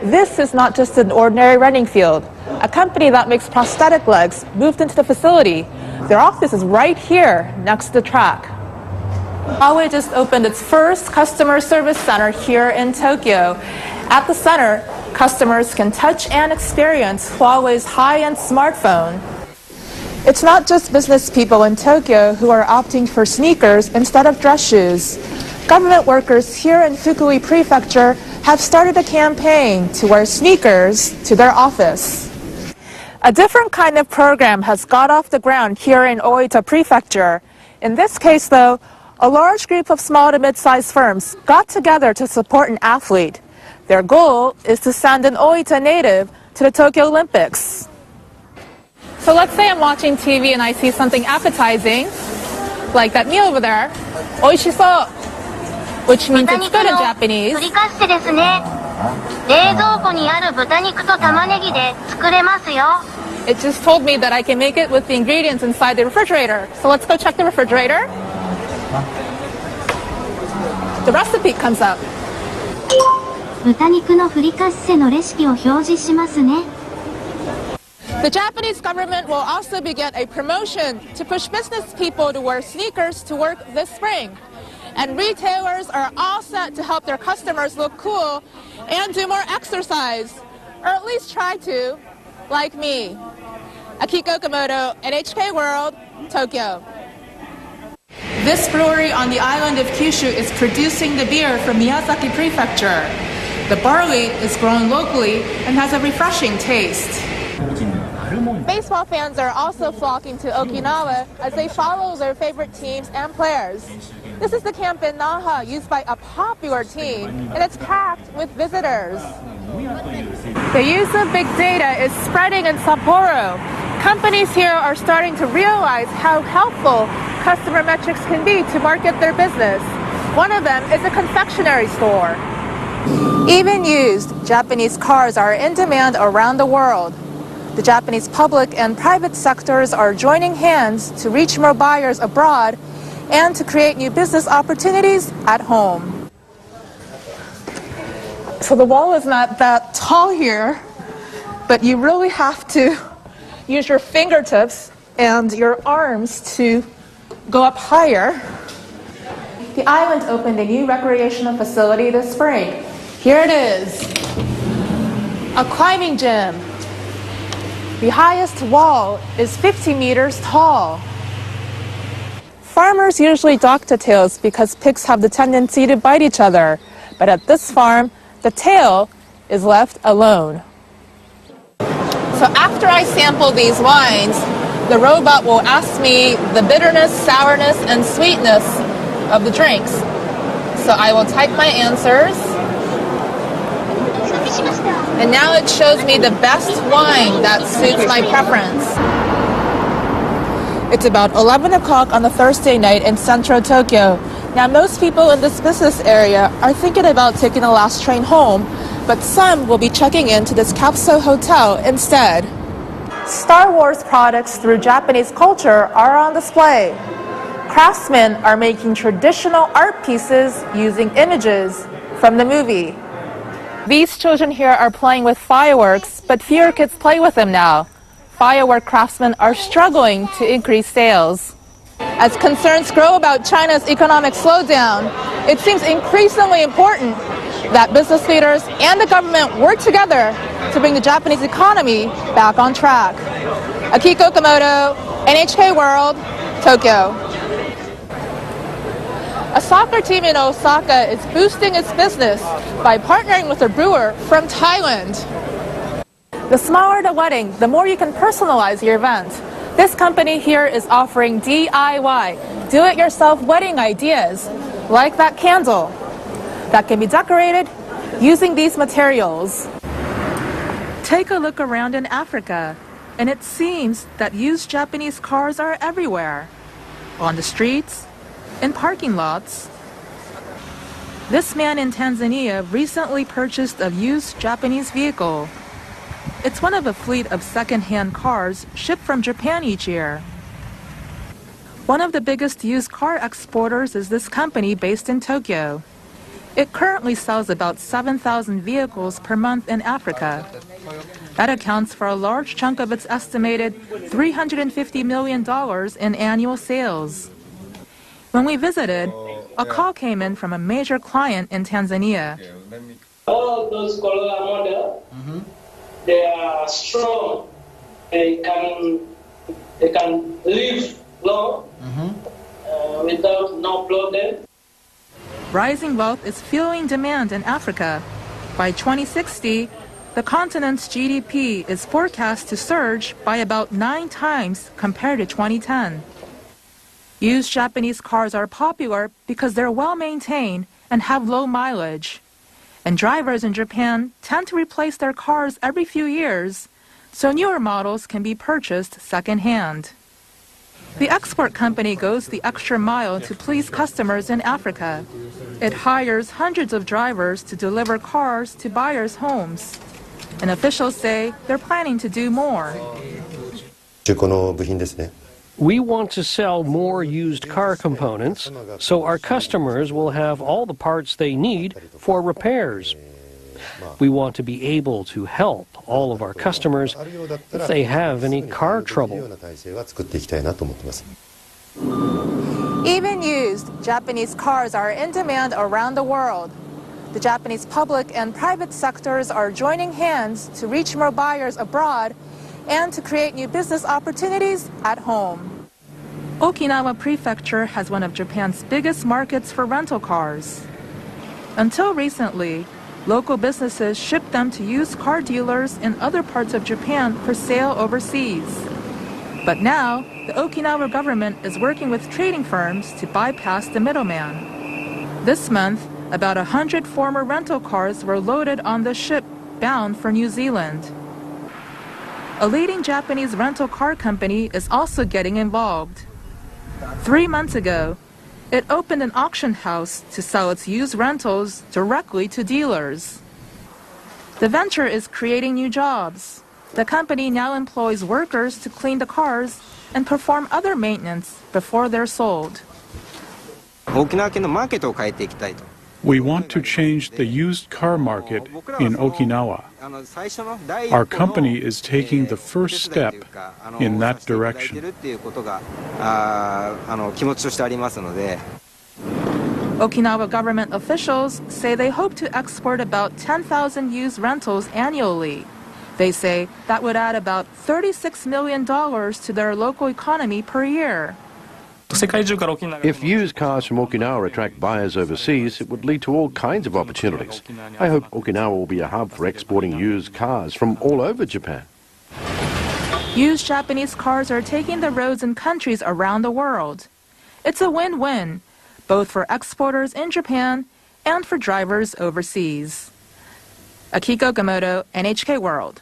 This is not just an ordinary running field. A company that makes prosthetic legs moved into the facility. Their office is right here next to the track. Huawei just opened its first customer service center here in Tokyo. At the center, customers can touch and experience Huawei's high-end smartphone. It's not just business people in Tokyo who are opting for sneakers instead of dress shoes. Government workers here in Fukui Prefecture have started a campaign to wear sneakers to their office. A different kind of program has got off the ground here in Oita Prefecture. In this case, though, a large group of small to mid-sized firms got together to support an athlete. Their goal is to send an Oita native to the Tokyo Olympics. So let's say I'm watching TV and I see something appetizing, like that meal over there, oishiso, which means it's good in Japanese. It just told me that I can make it with the ingredients inside the refrigerator. So let's go check the refrigerator. The recipe comes up. 豚肉のフリカッセのレシピを表示しますね。 The Japanese government will also begin a promotion to push business people to wear sneakers to work this spring. And retailers are all set to help their customers look cool and do more exercise, or at least try to, like me. Akiko Okamoto, NHK World, Tokyo. This brewery on the island of Kyushu is producing the beer from Miyazaki Prefecture. The barley is grown locally and has a refreshing taste. Baseball fans are also flocking to Okinawa as they follow their favorite teams and players. This is the camp in Naha used by a popular team, and it's packed with visitors. The use of big data is spreading in Sapporo. Companies here are starting to realize how helpful customer metrics can be to market their business. One of them is a confectionery store. Even used Japanese cars are in demand around the world. The Japanese public and private sectors are joining hands to reach more buyers abroad and to create new business opportunities at home. So the wall is not that tall here, but you really have to use your fingertips and your arms to go up higher. The island opened a new recreational facility this spring. Here it is, a climbing gym. The highest wall is 50 meters tall. Farmers usually dock the tails because pigs have the tendency to bite each other. But at this farm, the tail is left alone. So after I sample these wines, the robot will ask me the bitterness, sourness, and sweetness of the drinks. So I will type my answers. And now it shows me the best wine that suits my preference. It's about 11 o'clock on a Thursday night in central Tokyo. Now most people in this business area are thinking about taking the last train home, but some will be checking into this capsule hotel instead. Star Wars products through Japanese culture are on display. Craftsmen are making traditional art pieces using images from the movie. These children here are playing with fireworks, but fewer kids play with them now. Firework craftsmen are struggling to increase sales. As concerns grow about China's economic slowdown, it seems increasingly important that business leaders and the government work together to bring the Japanese economy back on track. Akiko Okamoto, NHK World, Tokyo. A soccer team in Osaka is boosting its business by partnering with a brewer from Thailand. The smaller the wedding, the more you can personalize your event. This company here is offering DIY, do-it-yourself wedding ideas, like that candle, that can be decorated using these materials. Take a look around in Africa, and it seems that used Japanese cars are everywhere. On the streets, in parking lots. This man in Tanzania recently purchased a used Japanese vehicle. It's one of a fleet of second-hand cars shipped from Japan each year. One of the biggest used car exporters is this company based in Tokyo. It currently sells about 7,000 vehicles per month in Africa. That accounts for a large chunk of its estimated $350 million in annual sales. When we visited, a call came in from a major client in Tanzania. All of those Corolla models, they are strong. They can live long without no problem. Rising wealth is fueling demand in Africa. By 2060, the continent's GDP is forecast to surge by about 9 times compared to 2010. Used Japanese cars are popular because they're well maintained and have low mileage. And drivers in Japan tend to replace their cars every few years, so newer models can be purchased second-hand. The export company goes the extra mile to please customers in Africa. It hires hundreds of drivers to deliver cars to buyers' homes. And officials say they're planning to do more. We want to sell more used car components, so our customers will have all the parts they need for repairs. We want to be able to help all of our customers if they have any car trouble. Even used, Japanese cars are in demand around the world. The Japanese public and private sectors are joining hands to reach more buyers abroad and to create new business opportunities at home. Okinawa Prefecture has one of Japan's biggest markets for rental cars. Until recently, local businesses shipped them to used car dealers in other parts of Japan for sale overseas. But now, the Okinawa government is working with trading firms to bypass the middleman. This month, about 100 former rental cars were loaded on the ship bound for New Zealand. A leading Japanese rental car company is also getting involved. 3 months ago, it opened an auction house to sell its used rentals directly to dealers. The venture is creating new jobs. The company now employs workers to clean the cars and perform other maintenance before they're sold. We want to change the used car market in Okinawa. Our company is taking the first step in that direction. Okinawa government officials say they hope to export about 10,000 used rentals annually. They say that would add about $36 million to their local economy per year. If used cars from Okinawa attract buyers overseas, it would lead to all kinds of opportunities. I hope Okinawa will be a hub for exporting used cars from all over Japan. Used Japanese cars are taking the roads in countries around the world. It's a win-win, both for exporters in Japan and for drivers overseas. Akiko Okamoto, NHK World.